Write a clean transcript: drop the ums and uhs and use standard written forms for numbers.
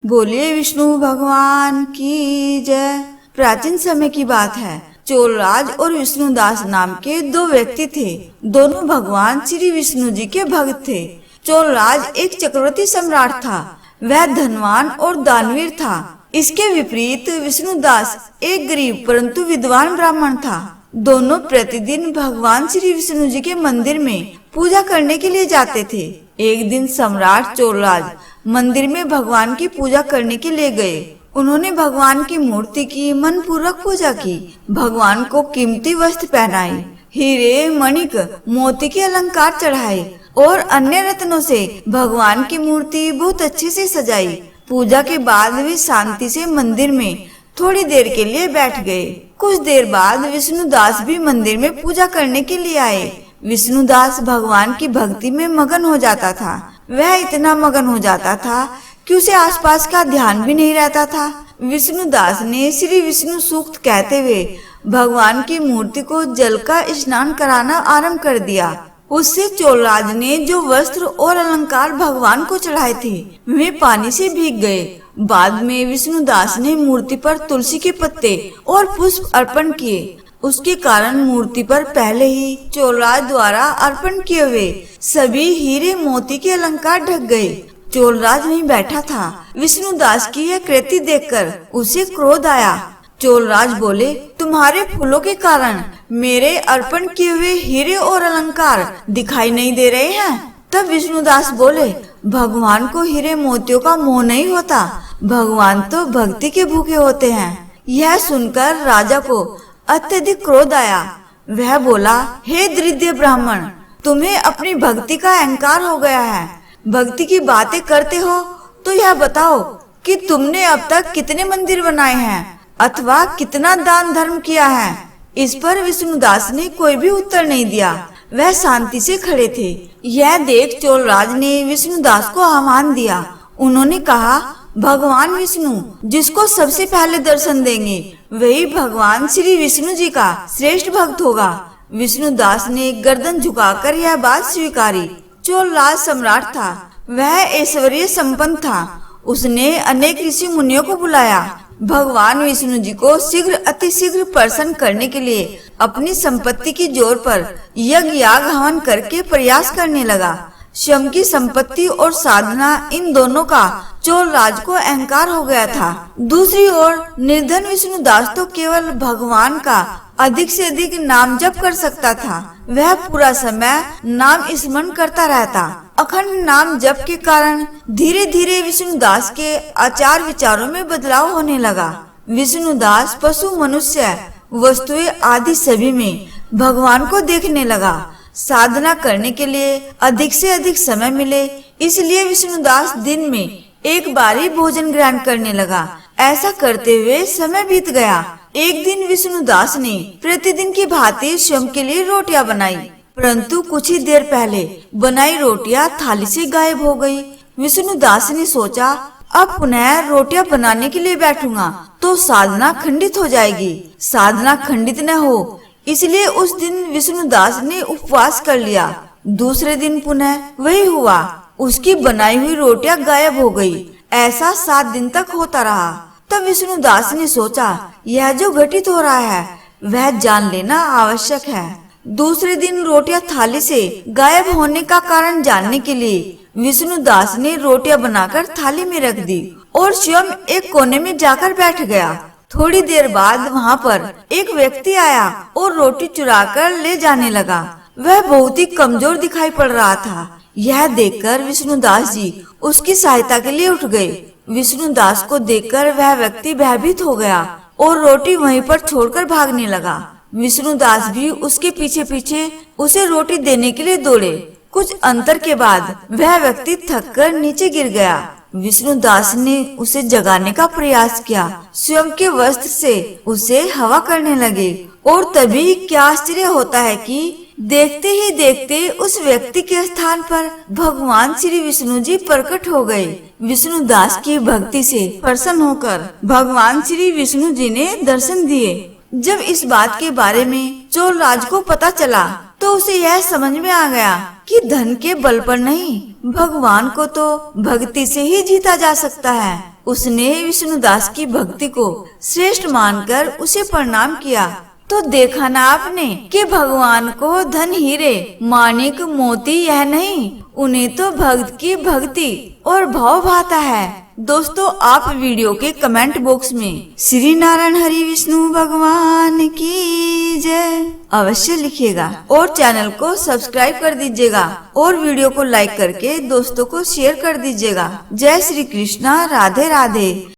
बोलिए विष्णु भगवान की जय। प्राचीन समय की बात है। चोलराज और विष्णुदास नाम के दो व्यक्ति थे। दोनों भगवान श्री विष्णु जी के भक्त थे। चोलराज एक चक्रवर्ती सम्राट था। वह धनवान और दानवीर था। इसके विपरीत विष्णुदास एक गरीब परंतु विद्वान ब्राह्मण था। दोनों प्रतिदिन भगवान श्री विष्णु जी के मंदिर में पूजा करने के लिए जाते थे। एक दिन सम्राट चोलराज मंदिर में भगवान की पूजा करने के लिए गए। उन्होंने भगवान की मूर्ति की मन पूर्वक पूजा की। भगवान को कीमती वस्त्र पहनाए, हीरे मणिक मोती के अलंकार चढ़ाए और अन्य रत्नों से भगवान की मूर्ति बहुत अच्छे से सजाई। पूजा के बाद वे शांति से मंदिर में थोड़ी देर के लिए बैठ गए। कुछ देर बाद विष्णुदास भी मंदिर में पूजा करने के लिए आए। विष्णुदास भगवान की भक्ति में मगन हो जाता था। वह इतना मगन हो जाता था कि उसे आसपास का ध्यान भी नहीं रहता था। विष्णुदास ने श्री विष्णु सूक्त कहते हुए भगवान की मूर्ति को जल का स्नान कराना आरंभ कर दिया। उससे चोलराज ने जो वस्त्र और अलंकार भगवान को चढ़ाए थे वे पानी से भीग गए। बाद में विष्णुदास ने मूर्ति पर तुलसी के पत्ते और पुष्प अर्पण किए। उसके कारण मूर्ति पर पहले ही चोलराज द्वारा अर्पण किए हुए सभी हीरे मोती के अलंकार ढक गए। चोलराज वहीं बैठा था। विष्णुदास की यह कृति देखकर उसे क्रोध आया। चोलराज बोले, तुम्हारे फूलों के कारण मेरे अर्पण किए हुए हीरे और अलंकार दिखाई नहीं दे रहे हैं। तब विष्णुदास बोले, भगवान को हीरे मोतियों का मोह नहीं होता। भगवान तो भक्ति के भूखे होते हैं। यह सुनकर राजा को अत्यधिक क्रोध आया। वह बोला, हे दरिद्र ब्राह्मण, तुम्हें अपनी भक्ति का अहंकार हो गया है। भक्ति की बातें करते हो तो यह बताओ कि तुमने अब तक कितने मंदिर बनाए हैं अथवा कितना दान धर्म किया है। इस पर विष्णुदास ने कोई भी उत्तर नहीं दिया। वह शांति से खड़े थे। यह देख चोलराज ने विष्णुदास को आह्वान दिया। उन्होंने कहा, भगवान विष्णु जिसको सबसे पहले दर्शन देंगे वही भगवान श्री विष्णु जी का श्रेष्ठ भक्त होगा। विष्णुदास ने गर्दन झुकाकर यह बात स्वीकारी। चोलराज सम्राट था। वह ऐश्वर्य संपन्न था। उसने अनेक ऋषि मुनियों को बुलाया। भगवान विष्णु जी को अतिशीघ्र प्रसन्न करने के लिए अपनी संपत्ति की जोर पर यज्ञ याग हवन करके प्रयास करने लगा। स्वयं की संपत्ति और साधना इन दोनों का चोलराज को अहंकार हो गया था। दूसरी ओर निर्धन विष्णुदास तो केवल भगवान का अधिक से अधिक नाम जप कर सकता था। वह पूरा समय नाम स्मरण करता रहता। अखंड नाम जप के कारण धीरे धीरे विष्णुदास के आचार विचारों में बदलाव होने लगा। विष्णुदास पशु मनुष्य वस्तुएं आदि सभी में भगवान को देखने लगा। साधना करने के लिए अधिक से अधिक समय मिले इसलिए विष्णुदास दिन में एक बार ही भोजन ग्रहण करने लगा। ऐसा करते हुए समय बीत गया। एक दिन विष्णुदास ने प्रतिदिन की भांति स्वयं के लिए रोटियां बनाई, परंतु कुछ ही देर पहले बनाई रोटियां थाली से गायब हो गई। विष्णुदास ने सोचा, अब पुनः रोटियां बनाने के लिए बैठूंगा तो साधना खंडित हो जाएगी। साधना खंडित न हो इसलिए उस दिन विष्णुदास ने उपवास कर लिया। दूसरे दिन पुनः वही हुआ। उसकी बनाई हुई रोटियां गायब हो गई। ऐसा 7 दिन तक होता रहा। तब विष्णुदास ने सोचा, यह जो घटित हो रहा है वह जान लेना आवश्यक है। दूसरे दिन रोटियां थाली से गायब होने का कारण जानने के लिए विष्णुदास ने रोटियां बनाकर थाली में रख दी और स्वयं एक कोने में जाकर बैठ गया। थोड़ी देर बाद वहाँ पर एक व्यक्ति आया और रोटी चुराकर ले जाने लगा। वह बहुत ही कमजोर दिखाई पड़ रहा था। यह देखकर विष्णुदास जी उसकी सहायता के लिए उठ गए। विष्णुदास को देखकर वह व्यक्ति भयभीत हो गया और रोटी वहीं पर छोड़कर भागने लगा। विष्णुदास भी उसके पीछे पीछे उसे रोटी देने के लिए दौड़े। कुछ अंतर के बाद वह व्यक्ति थककर नीचे गिर गया। विष्णुदास ने उसे जगाने का प्रयास किया। स्वयं के वस्त्र से उसे हवा करने लगे और तभी क्या आश्चर्य होता है कि देखते ही देखते उस व्यक्ति के स्थान पर भगवान श्री विष्णु जी प्रकट हो गए। विष्णुदास की भक्ति से प्रसन्न होकर भगवान श्री विष्णु जी ने दर्शन दिए। जब इस बात के बारे में चोलराज को पता चला तो उसे यह समझ में आ गया कि धन के बल पर नहीं, भगवान को तो भक्ति से ही जीता जा सकता है। उसने विष्णुदास की भक्ति को श्रेष्ठ मानकर उसे प्रणाम किया। तो देखा ना आपने कि भगवान को धन हीरे माणिक मोती यह नहीं, उन्हें तो भक्त की भक्ति और भाव भाता है। दोस्तों, आप वीडियो के कमेंट बॉक्स में श्री नारायण हरि विष्णु भगवान की जय अवश्य लिखिएगा और चैनल को सब्सक्राइब कर दीजिएगा और वीडियो को लाइक करके दोस्तों को शेयर कर दीजिएगा। जय श्री कृष्णा, राधे राधे।